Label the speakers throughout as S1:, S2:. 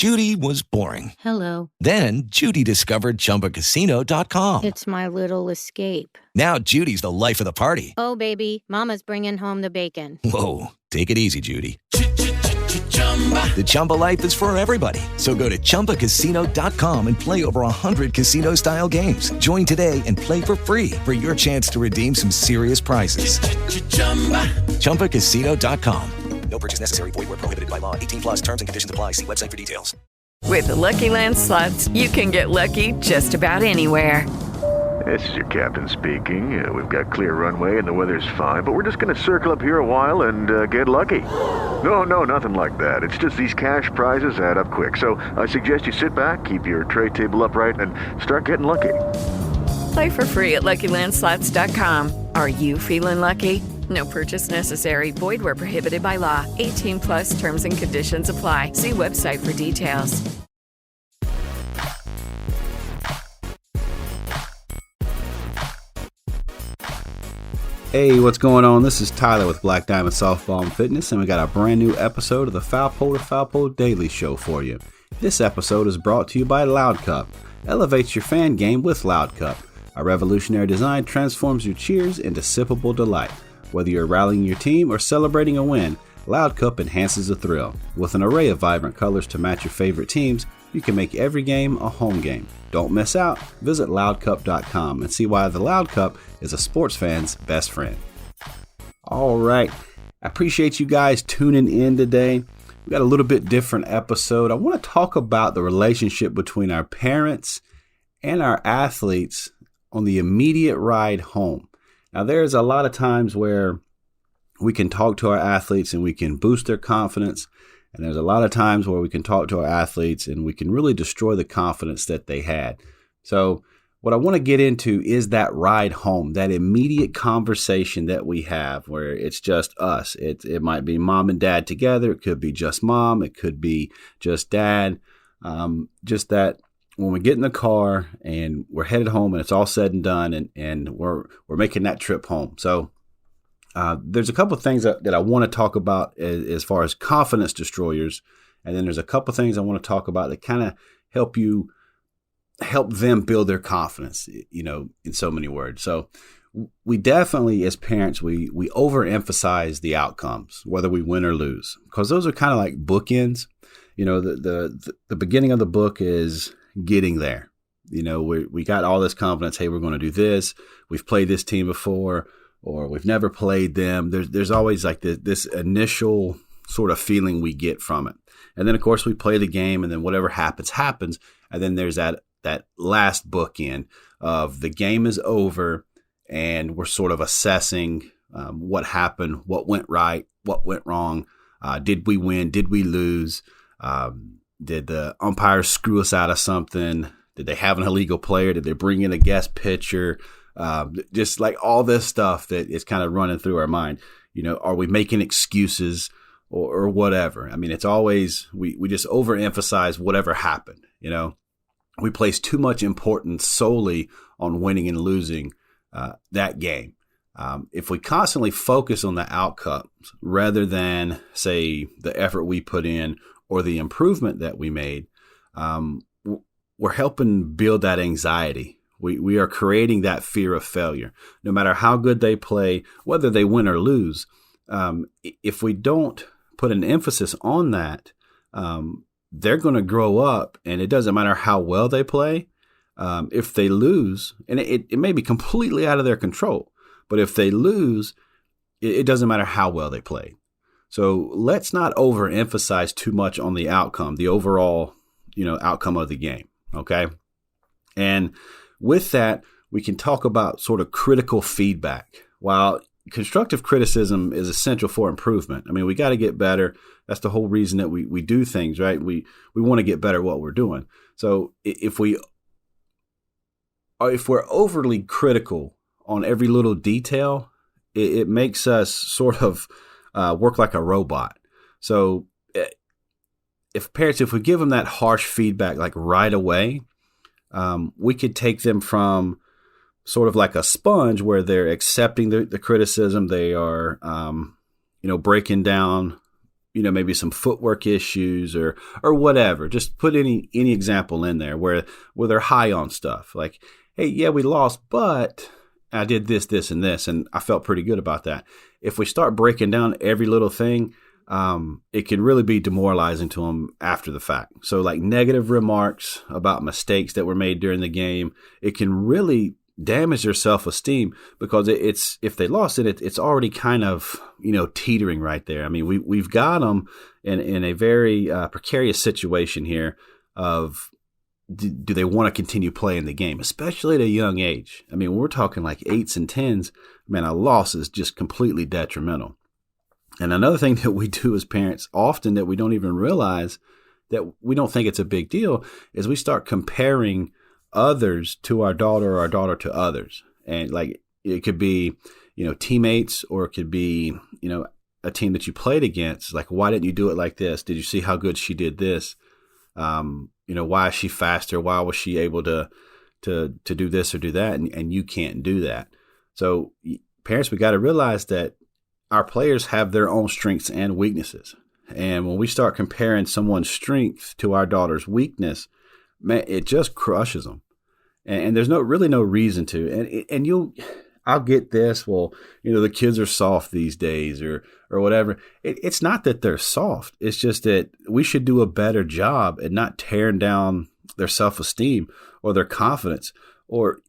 S1: Judy was boring.
S2: Hello.
S1: Then Judy discovered ChumbaCasino.com.
S2: It's my little escape.
S1: Now Judy's the life of the party.
S2: Oh, baby, mama's bringing home the bacon.
S1: Whoa, take it easy, Judy. The Chumba life is for everybody. So go to ChumbaCasino.com and play over 100 casino-style games. Join today and play for free for your chance to redeem some serious prizes. ChumbaCasino.com. No purchase necessary. Void where prohibited by law. 18 plus terms and conditions apply. See website for details.
S3: With the Lucky Land Slots, you can get lucky just about anywhere.
S4: This is your captain speaking. We've got clear runway and the weather's fine, but we're just going to circle up here a while and get lucky. No, nothing like that. It's just these cash prizes add up quick. So I suggest you sit back, keep your tray table upright, and start getting lucky.
S3: Play for free at LuckyLandSlots.com. Are you feeling lucky? No purchase necessary. Void where prohibited by law. 18 plus terms and conditions apply. See website for details.
S5: Hey, what's going on? This is Tyler with Black Diamond Softball and Fitness, and we got a brand new episode of the Foul Pole to Foul Pole Daily Show for you. This episode is brought to you by Loud Cup. Elevate your fan game with Loud Cup. Our revolutionary design transforms your cheers into sippable delight. Whether you're rallying your team or celebrating a win, Loud Cup enhances the thrill. With an array of vibrant colors to match your favorite teams, you can make every game a home game. Don't miss out. Visit loudcup.com and see why the Loud Cup is a sports fan's best friend. All right. I appreciate you guys tuning in today. We got a little bit different episode. I want to talk about the relationship between our parents and our athletes on the immediate ride home. Now, there's a lot of times where we can talk to our athletes and we can boost their confidence. And there's a lot of times where we can talk to our athletes and we can really destroy the confidence that they had. So what I want to get into is that ride home, that immediate conversation that we have where it's just us. It might be mom and dad together. It could be just mom. It could be just dad. Just that when we get in the car and we're headed home and it's all said and done and we're making that trip home. So there's a couple of things that I want to talk about as far as confidence destroyers. And then there's a couple of things I want to talk about that kind of help them build their confidence, in so many words. So we definitely, as parents, we overemphasize the outcomes, whether we win or lose, because those are kind of like bookends. The beginning of the book is getting there. We got all this confidence. Hey, we're going to do this. We've played this team before, or we've never played them. There's always like this initial sort of feeling we get from it. And then, of course, we play the game, and then whatever happens. And then there's that last bookend of the game is over, and we're sort of assessing what happened, what went right, what went wrong. Did we win? Did we lose? Did the umpires screw us out of something? Did they have an illegal player? Did they bring in a guest pitcher? Just like all this stuff that is kind of running through our mind. Are we making excuses or whatever? I mean, it's always, we just overemphasize whatever happened. We place too much importance solely on winning and losing that game. If we constantly focus on the outcomes rather than, say, the effort we put in or the improvement that we made, we're helping build that anxiety. We are creating that fear of failure. No matter how good they play, whether they win or lose, if we don't put an emphasis on that, they're going to grow up, and it doesn't matter how well they play. If they lose, and it may be completely out of their control, but if they lose, it doesn't matter how well they play. So let's not overemphasize too much on the outcome, the overall, outcome of the game. Okay. And with that, we can talk about sort of critical feedback. While constructive criticism is essential for improvement, I mean, we got to get better. That's the whole reason that we do things, right? We want to get better at what we're doing. So if we're overly critical on every little detail, it makes us sort of work like a robot. So if we give them that harsh feedback like right away, we could take them from sort of like a sponge where they're accepting the criticism. They are, breaking down maybe some footwork issues or whatever. Just put any example in there where they're high on stuff. Like, hey, yeah, we lost, but I did this, this, and this, and I felt pretty good about that. If we start breaking down every little thing, it can really be demoralizing to them after the fact. So like negative remarks about mistakes that were made during the game, it can really damage their self-esteem because if they lost it's already kind of, teetering right there. I mean, we've got them in a very precarious situation here of do they want to continue playing the game, especially at a young age. I mean, we're talking like 8s and 10s, man, a loss is just completely detrimental. And another thing that we do as parents often that we don't even realize, that we don't think it's a big deal, is we start comparing others to our daughter or our daughter to others. And like it could be, teammates, or it could be, a team that you played against. Like, why didn't you do it like this? Did you see how good she did this? Why is she faster? Why was she able to do this or do that? And you can't do that. So parents, we got to realize that our players have their own strengths and weaknesses. And when we start comparing someone's strength to our daughter's weakness, man, it just crushes them. And there's really no reason to. And I'll get this. Well, the kids are soft these days or whatever. It's not that they're soft. It's just that we should do a better job at not tearing down their self-esteem or their confidence. Or,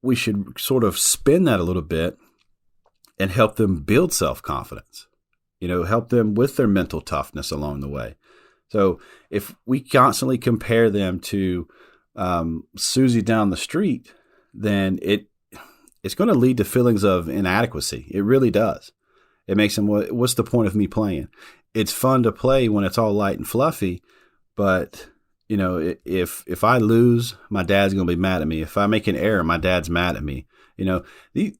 S5: we should sort of spin that a little bit and help them build self-confidence, help them with their mental toughness along the way. So if we constantly compare them to Susie down the street, then it's going to lead to feelings of inadequacy. It really does. It makes them, what's the point of me playing? It's fun to play when it's all light and fluffy, but if I lose, my dad's going to be mad at me. If I make an error, my dad's mad at me.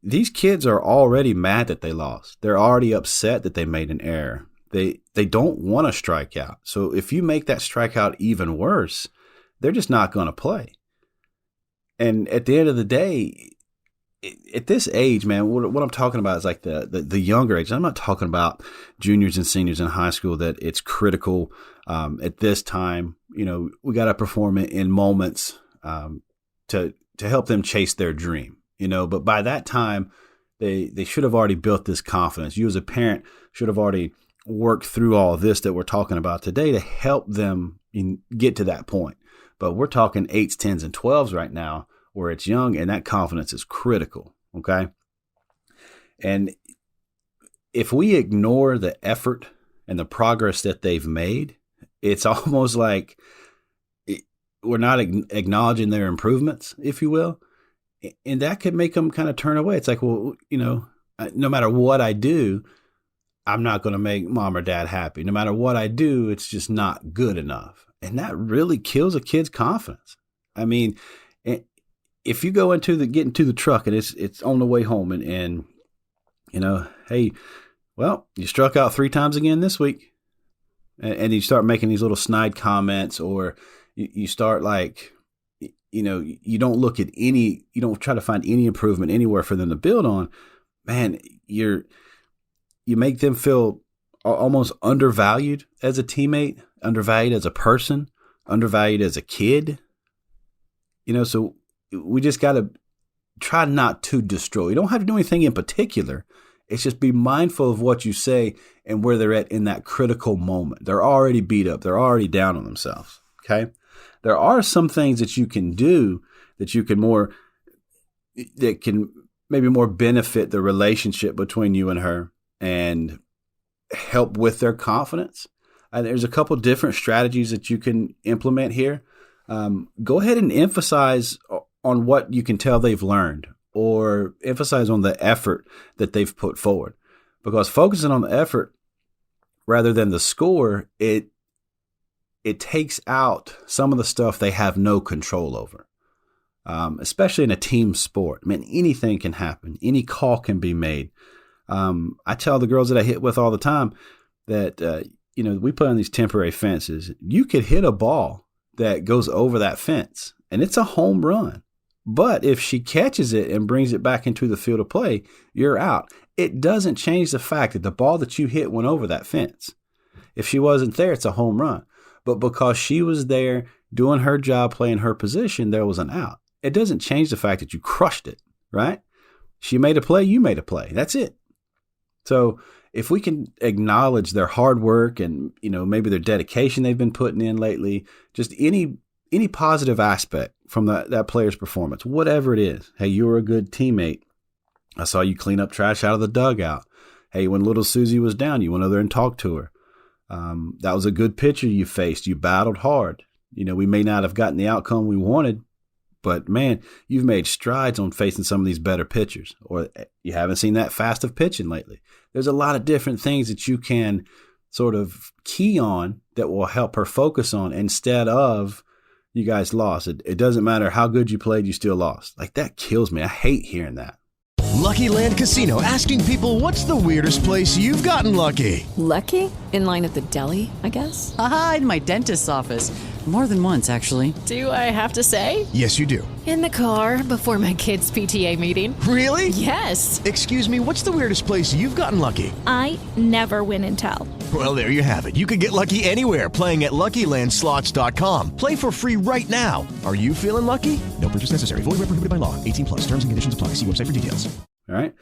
S5: These kids are already mad that they lost. They're already upset that they made an error. They don't want to strike out. So if you make that strikeout even worse, they're just not going to play. And at the end of the day, at this age, man, what I'm talking about is like the younger age. I'm not talking about juniors and seniors in high school, that it's critical at this time. We got to perform in moments to help them chase their dream. But by that time, they should have already built this confidence. You as a parent should have already worked through all of this that we're talking about today to help them get to that point. But we're talking 8s, 10s, and 12s right now, where it's young, and that confidence is critical. Okay. And if we ignore the effort and the progress that they've made, it's almost like we're not acknowledging their improvements, if you will. And that could make them kind of turn away. It's like, well, no matter what I do, I'm not going to make mom or dad happy. No matter what I do, it's just not good enough. And that really kills a kid's confidence. I mean, if you go get into the truck and it's on the way home and hey, well, you struck out 3 times again this week. And you start making these little snide comments, or you start like, you don't try to find any improvement anywhere for them to build on. Man, you make them feel almost undervalued as a teammate, undervalued as a person, undervalued as a kid. So we just got to try not to destroy. You don't have to do anything in particular. It's just be mindful of what you say and where they're at in that critical moment. They're already beat up. They're already down on themselves. Okay. There are some things that you can do that can maybe more benefit the relationship between you and her and help with their confidence. There's a couple different strategies that you can implement here. Go ahead and emphasize on what you can tell they've learned, or emphasize on the effort that they've put forward. Because focusing on the effort rather than the score, it takes out some of the stuff they have no control over, especially in a team sport. I mean, anything can happen. Any call can be made. I tell the girls that I hit with all the time that, we put on these temporary fences. You could hit a ball that goes over that fence, and it's a home run. But if she catches it and brings it back into the field of play, you're out. It doesn't change the fact that the ball that you hit went over that fence. If she wasn't there, it's a home run. But because she was there doing her job, playing her position, there was an out. It doesn't change the fact that you crushed it, right? She made a play, you made a play. That's it. So if we can acknowledge their hard work and, maybe their dedication they've been putting in lately, just any positive aspect from that player's performance, whatever it is. Hey, you were a good teammate. I saw you clean up trash out of the dugout. Hey, when little Susie was down, you went over there and talked to her. That was a good pitcher you faced. You battled hard. We may not have gotten the outcome we wanted, but man, you've made strides on facing some of these better pitchers, or you haven't seen that fast of pitching lately. There's a lot of different things that you can sort of key on that will help her focus on instead of you guys lost. It doesn't matter how good you played, you still lost. Like, that kills me. I hate hearing that.
S6: Lucky Land Casino, asking people, what's the weirdest place you've gotten lucky?
S3: Lucky? In line at the deli, I guess?
S7: Aha, in my dentist's office. More than once, actually.
S3: Do I have to say?
S6: Yes, you do.
S8: In the car before my kids' PTA meeting.
S6: Really?
S8: Yes.
S6: Excuse me, what's the weirdest place you've gotten lucky?
S9: I never win and tell.
S6: Well, there you have it. You can get lucky anywhere, playing at LuckyLandSlots.com. Play for free right now. Are you feeling lucky? No purchase necessary. Void where prohibited by law. 18 plus. Terms and conditions apply. See website for details.
S5: All right.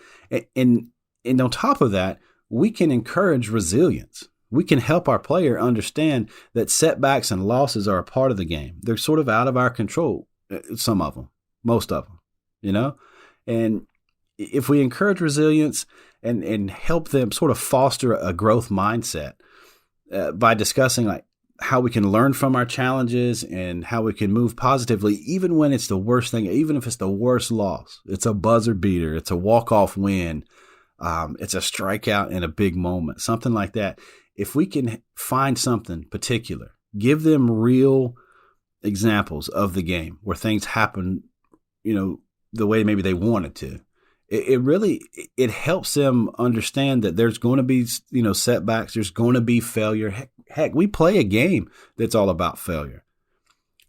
S5: And on top of that, we can encourage resilience. We can help our player understand that setbacks and losses are a part of the game. They're sort of out of our control, some of them, most of them, And if we encourage resilience and help them sort of foster a growth mindset by discussing like how we can learn from our challenges and how we can move positively, even when it's the worst thing, even if it's the worst loss, it's a buzzer beater, it's a walk-off win, it's a strikeout in a big moment, something like that. If we can find something particular, give them real examples of the game where things happen, the way maybe they wanted to, it helps them understand that there's going to be, setbacks. There's going to be failure. Heck, we play a game that's all about failure.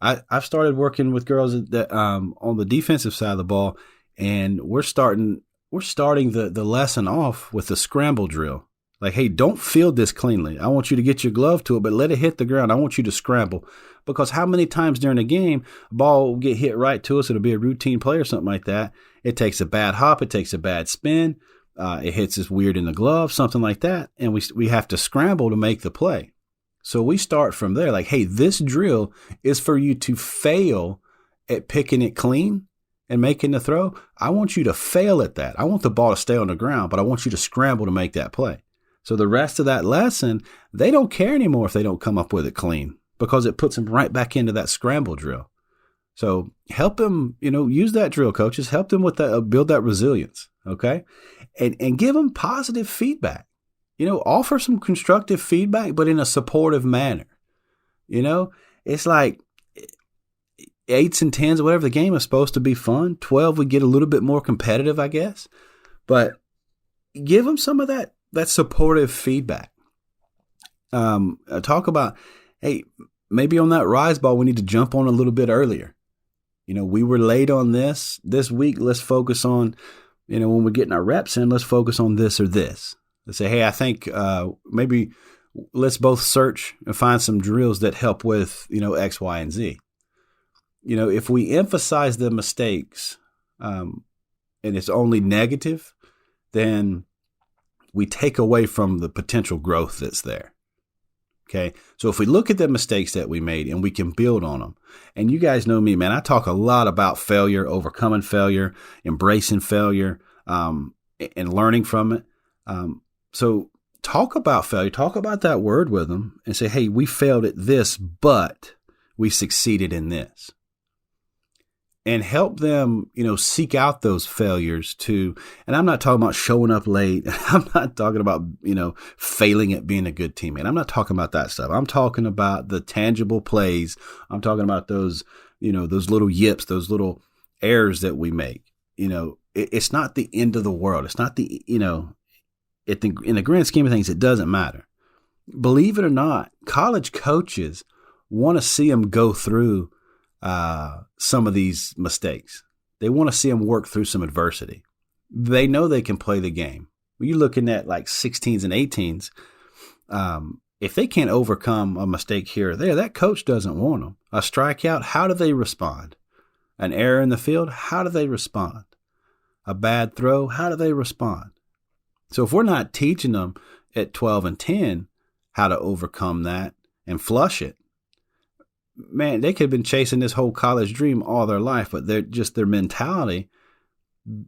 S5: I've started working with girls that on the defensive side of the ball, and we're starting the lesson off with the scramble drill. Like, hey, don't field this cleanly. I want you to get your glove to it, but let it hit the ground. I want you to scramble. Because how many times during a game, a ball will get hit right to us. It'll be a routine play or something like that. It takes a bad hop. It takes a bad spin. It hits us weird in the glove, something like that. And we have to scramble to make the play. So we start from there. Like, hey, this drill is for you to fail at picking it clean and making the throw. I want you to fail at that. I want the ball to stay on the ground, but I want you to scramble to make that play. So the rest of that lesson, they don't care anymore if they don't come up with it clean, because it puts them right back into that scramble drill. So help them, use that drill, coaches. Help them with that, build that resilience, okay? And give them positive feedback. Offer some constructive feedback, but in a supportive manner. It's like 8s and 10s or whatever. The game is supposed to be fun. 12, we get a little bit more competitive, I guess. But give them some of that supportive feedback. Talk about, hey, maybe on that rise ball, we need to jump on a little bit earlier. We were late on this week. Let's focus on, when we're getting our reps in, let's focus on this or this. Let's say, hey, I think maybe let's both search and find some drills that help with, X, Y, and Z. If we emphasize the mistakes and it's only negative, then we take away from the potential growth that's there. Okay. So if we look at the mistakes that we made and we can build on them, and you guys know me, man, I talk a lot about failure, overcoming failure, embracing failure, and learning from it. So talk about failure, talk about that word with them and say, hey, we failed at this, but we succeeded in this. And help them, seek out those failures too. And I'm not talking about showing up late. I'm not talking about, failing at being a good teammate. I'm not talking about that stuff. I'm talking about the tangible plays. I'm talking about those, those little yips, those little errors that we make. It's not the end of the world. It's not the, in the grand scheme of things, it doesn't matter. Believe it or not, college coaches want to see them go through some of these mistakes. They want to see them work through some adversity. They know they can play the game. When you're looking at like 16s and 18s, if they can't overcome a mistake here or there, that coach doesn't want them. A strikeout, how do they respond? An error in the field, how do they respond? A bad throw, how do they respond? So if we're not teaching them at 12 and 10 how to overcome that and flush it, man, they could have been chasing this whole college dream all their life, but they're just their mentality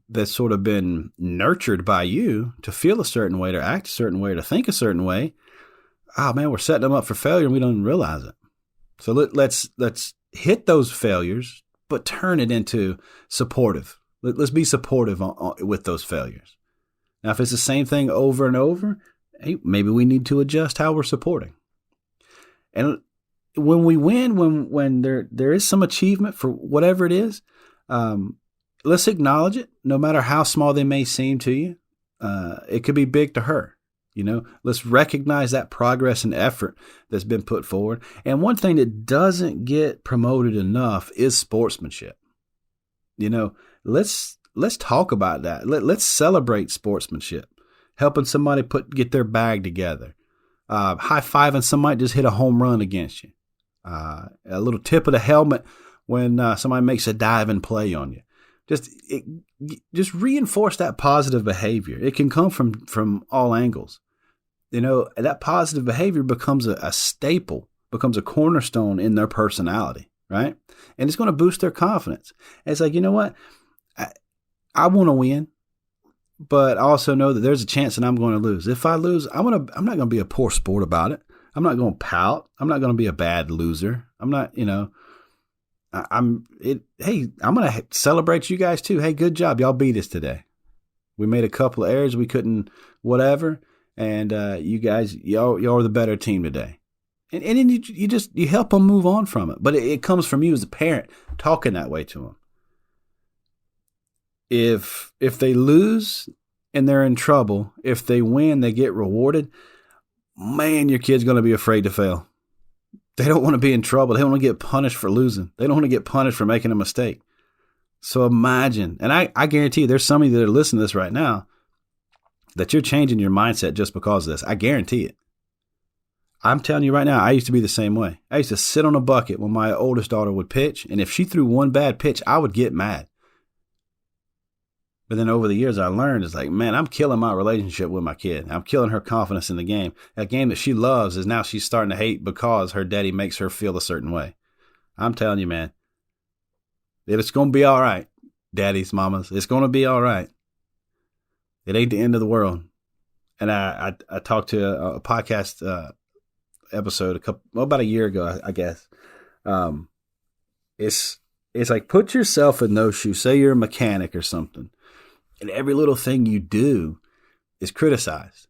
S5: that's sort of been nurtured by you to feel a certain way, to act a certain way, to think a certain way. Oh man, we're setting them up for failure and we don't even realize it. So let's hit those failures, but turn it into supportive. Let's be supportive with those failures. Now, if it's the same thing over and over, hey, maybe we need to adjust how we're supporting. And when we win, when there is some achievement for whatever it is, let's acknowledge it, no matter how small they may seem to you. It could be big to her. Let's recognize that progress and effort that's been put forward. And one thing that doesn't get promoted enough is sportsmanship. Let's talk about that. Let's celebrate sportsmanship. Helping somebody get their bag together. High-fiving somebody just hit a home run against you. A little tip of the helmet when somebody makes a diving play on you. Just reinforce that positive behavior. It can come from all angles. That positive behavior becomes a staple, becomes a cornerstone in their personality, right? And it's going to boost their confidence. And it's like, you know what? I want to win, but I also know that there's a chance that I'm going to lose. If I lose, I'm not going to be a poor sport about it. I'm not going to pout. I'm not going to be a bad loser. I'm not, hey, I'm going to celebrate you guys too. Hey, good job. Y'all beat us today. We made a couple of errors. We couldn't, whatever. And you guys, y'all are the better team today. And then you help them move on from it. But it comes from you as a parent talking that way to them. If they lose and they're in trouble, if they win, they get rewarded, man, your kid's going to be afraid to fail. They don't want to be in trouble. They don't want to get punished for losing. They don't want to get punished for making a mistake. So imagine, and I guarantee you there's some of you that are listening to this right now that you're changing your mindset just because of this. I guarantee it. I'm telling you right now, I used to be the same way. I used to sit on a bucket when my oldest daughter would pitch, and if she threw one bad pitch, I would get mad. But then over the years, I learned, it's like, man, I'm killing my relationship with my kid. I'm killing her confidence in the game. That game that she loves is now she's starting to hate because her daddy makes her feel a certain way. I'm telling you, man, it's going to be all right, daddies, mamas. It's going to be all right. It ain't the end of the world. And I talked to a podcast episode about a year ago, I guess. It's like, put yourself in those shoes. Say you're a mechanic or something. And every little thing you do is criticized.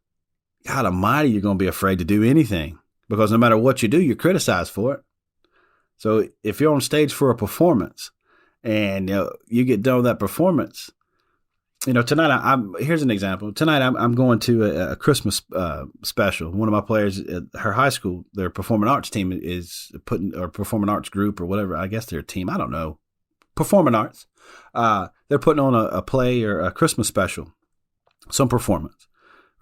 S5: God almighty, you're going to be afraid to do anything because no matter what you do, you're criticized for it. So if you're on stage for a performance and you get done with that performance, tonight here's an example. Tonight I'm going to a Christmas special. One of my players at her high school, their performing arts team is performing arts group or whatever. I guess their team. I don't know. Performing arts. They're putting on a play or a Christmas special, some performance,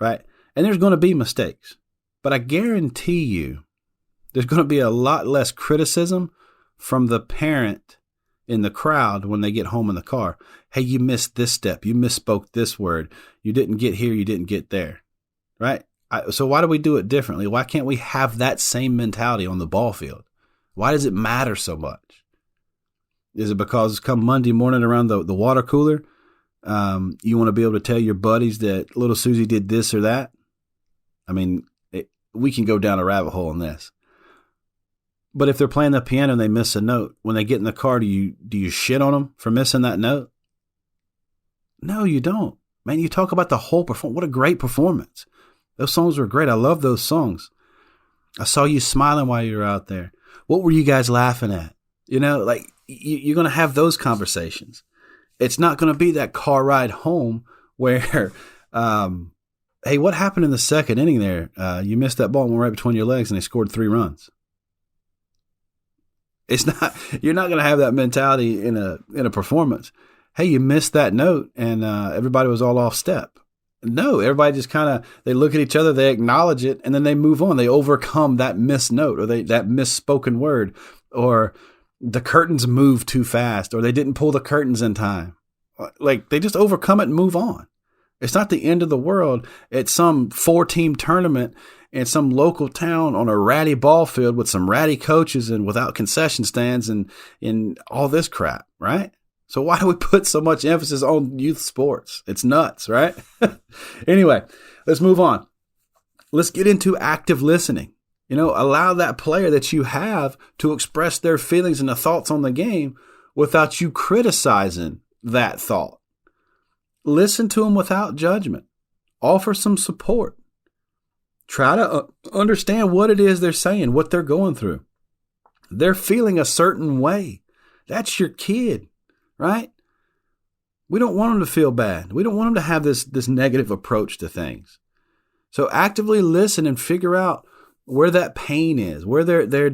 S5: right? And there's going to be mistakes, but I guarantee you there's going to be a lot less criticism from the parent in the crowd when they get home in the car. Hey, you missed this step. You misspoke this word. You didn't get here. You didn't get there, right? So why do we do it differently? Why can't we have that same mentality on the ball field? Why does it matter so much? Is it because come Monday morning around the water cooler, you want to be able to tell your buddies that little Susie did this or that? I mean, we can go down a rabbit hole on this. But if they're playing the piano and they miss a note, when they get in the car, do you shit on them for missing that note? No, you don't. Man, you talk about the whole performance. What a great performance. Those songs were great. I love those songs. I saw you smiling while you were out there. What were you guys laughing at? You're going to have those conversations. It's not going to be that car ride home where, hey, what happened in the second inning there? You missed that ball and went right between your legs and they scored 3 runs. You're not going to have that mentality in a performance. Hey, you missed that note and everybody was all off step. No, everybody just kind of, they look at each other, they acknowledge it, and then they move on. They overcome that missed note or that misspoken word, or the curtains moved too fast, or they didn't pull the curtains in time. Like, they just overcome it and move on. It's not the end of the world at some 4-team tournament in some local town on a ratty ball field with some ratty coaches and without concession stands and all this crap, right? So why do we put so much emphasis on youth sports? It's nuts, right? Anyway, let's move on. Let's get into active listening. Allow that player that you have to express their feelings and the thoughts on the game without you criticizing that thought. Listen to them without judgment. Offer some support. Try to understand what it is they're saying, what they're going through. They're feeling a certain way. That's your kid, right? We don't want them to feel bad. We don't want them to have this negative approach to things. So actively listen and figure out where that pain is, where their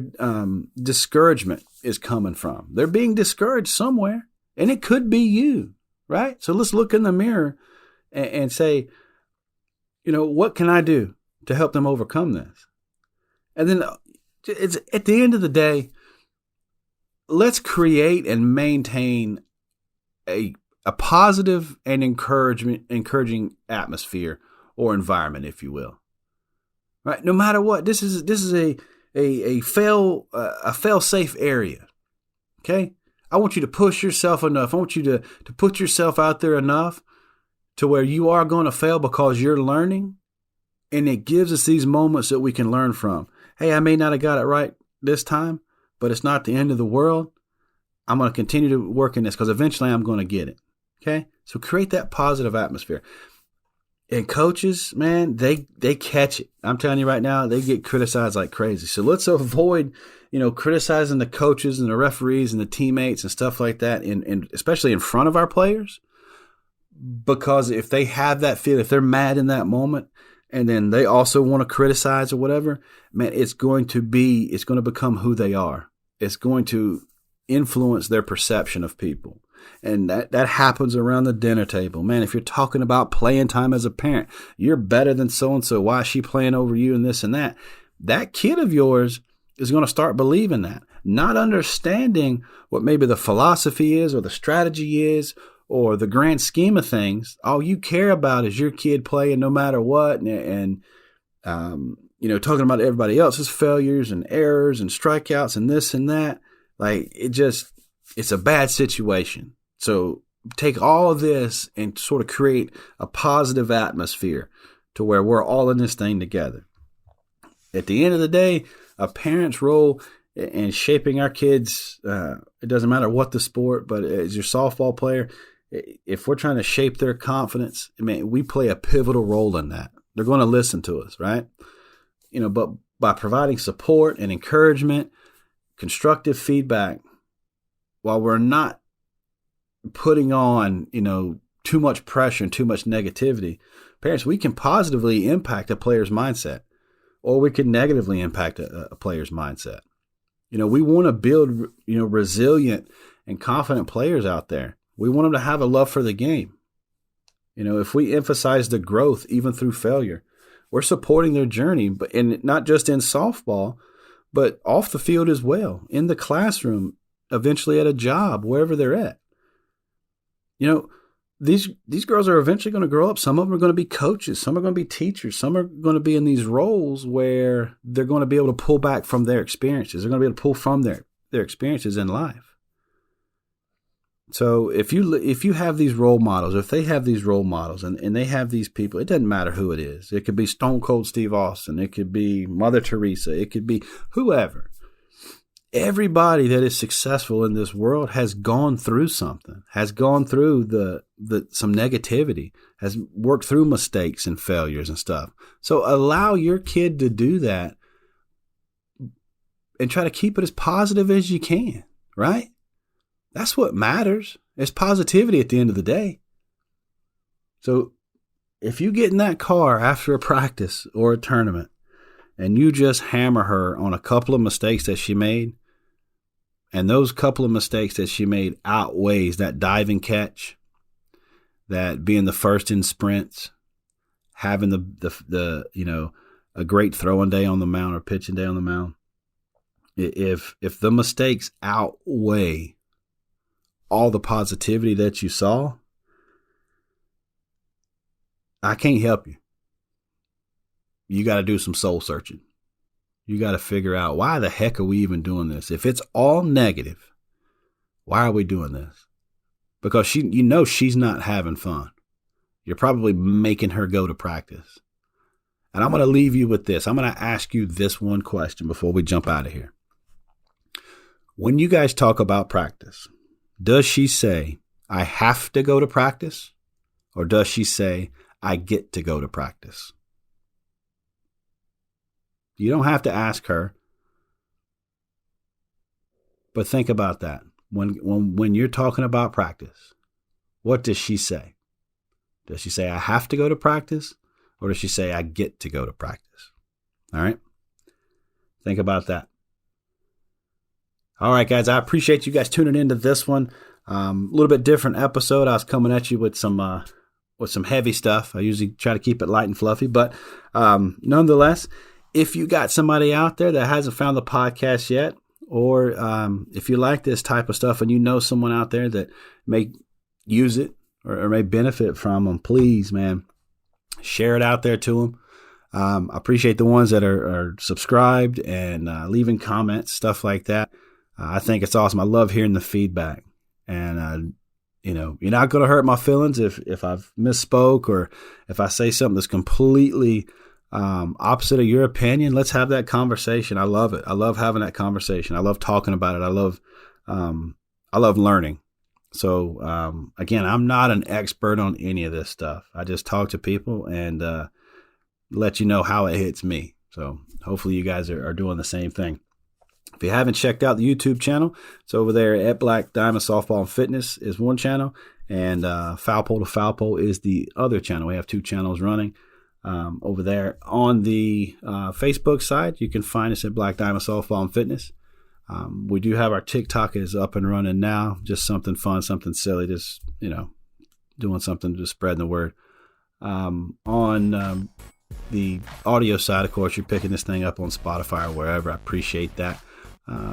S5: discouragement is coming from. They're being discouraged somewhere, and it could be you, right? So let's look in the mirror and say, what can I do to help them overcome this? And then it's at the end of the day, let's create and maintain a positive and encouraging atmosphere or environment, if you will. Right? No matter what, this is a fail-safe area. Okay? I want you to push yourself enough. I want you to put yourself out there enough to where you are going to fail because you're learning. And it gives us these moments that we can learn from. Hey, I may not have got it right this time, but it's not the end of the world. I'm going to continue to work in this because eventually I'm going to get it. Okay? So create that positive atmosphere. And coaches, man, they catch it. I'm telling you right now, they get criticized like crazy. So let's avoid, criticizing the coaches and the referees and the teammates and stuff like that, and especially in front of our players. Because if they have that feel, if they're mad in that moment, and then they also want to criticize or whatever, man, it's going to become who they are. It's going to influence their perception of people. And that happens around the dinner table. Man, if you're talking about playing time as a parent, you're better than so-and-so. Why is she playing over you and this and that? That kid of yours is going to start believing that, not understanding what maybe the philosophy is or the strategy is or the grand scheme of things. All you care about is your kid playing no matter what and talking about everybody else's failures and errors and strikeouts and this and that. Like, it's a bad situation. So take all of this and sort of create a positive atmosphere to where we're all in this thing together. At the end of the day, a parent's role in shaping our kids, it doesn't matter what the sport, but as your softball player, if we're trying to shape their confidence, we play a pivotal role in that. They're going to listen to us, right? But by providing support and encouragement, constructive feedback, while we're not putting on, too much pressure and too much negativity, parents, we can positively impact a player's mindset, or we can negatively impact a player's mindset. We want to build, resilient and confident players out there. We want them to have a love for the game. If we emphasize the growth even through failure, we're supporting their journey, and not just in softball, but off the field as well, in the classroom, eventually at a job, wherever they're at. These girls are eventually going to grow up. Some of them are going to be coaches. Some are going to be teachers. Some are going to be in these roles where they're going to be able to pull back from their experiences. They're going to be able to pull from their experiences in life. So if you have these role models, if they have these role models and they have these people, it doesn't matter who it is. It could be Stone Cold Steve Austin. It could be Mother Teresa. It could be whoever. Everybody that is successful in this world has gone through something, has gone through some negativity, has worked through mistakes and failures and stuff. So allow your kid to do that and try to keep it as positive as you can, right? That's what matters. It's positivity at the end of the day. So if you get in that car after a practice or a tournament and you just hammer her on a couple of mistakes that she made, and those couple of mistakes that she made outweighs that diving catch, that being the first in sprints, having the a great throwing day on the mound or pitching day on the mound, if the mistakes outweigh all the positivity that you saw, I can't help you. You got to do some soul searching. You got to figure out, why the heck are we even doing this? If it's all negative, why are we doing this? Because she's not having fun. You're probably making her go to practice. And I'm going to leave you with this. I'm going to ask you this one question before we jump out of here. When you guys talk about practice, does she say, I have to go to practice? Or does she say, I get to go to practice? You don't have to ask her. But think about that. When you're talking about practice, what does she say? Does she say, I have to go to practice? Or does she say, I get to go to practice? All right. Think about that. All right, guys. I appreciate you guys tuning into this one. A little bit different episode. I was coming at you with some heavy stuff. I usually try to keep it light and fluffy, but nonetheless, if you got somebody out there that hasn't found the podcast yet, or if you like this type of stuff and you know someone out there that may use it or may benefit from them, please, man, share it out there to them. I appreciate the ones that are subscribed and leaving comments, stuff like that. I think it's awesome. I love hearing the feedback. And, you're not going to hurt my feelings if I've misspoke or if I say something that's completely opposite of your opinion. Let's have that conversation. I love it. I love having that conversation. I love talking about it. I love learning. So, again, I'm not an expert on any of this stuff. I just talk to people and let you know how it hits me. So hopefully you guys are doing the same thing. If you haven't checked out the YouTube channel, it's over there at Black Diamond Softball and Fitness is one channel, and Foul Pole to Foul Pole is the other channel. We have two channels running over there. On the Facebook side, you can find us at Black Diamond Softball and Fitness. We do have our TikTok is up and running now. Just something fun, something silly, just, doing something, just spreading the word. On the audio side, of course, you're picking this thing up on Spotify or wherever. I appreciate that.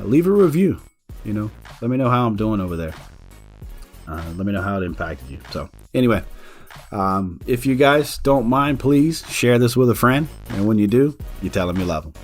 S5: Leave a review, let me know how I'm doing over there. Let me know how it impacted you. So anyway, if you guys don't mind, please share this with a friend. And when you do, you tell them you love them.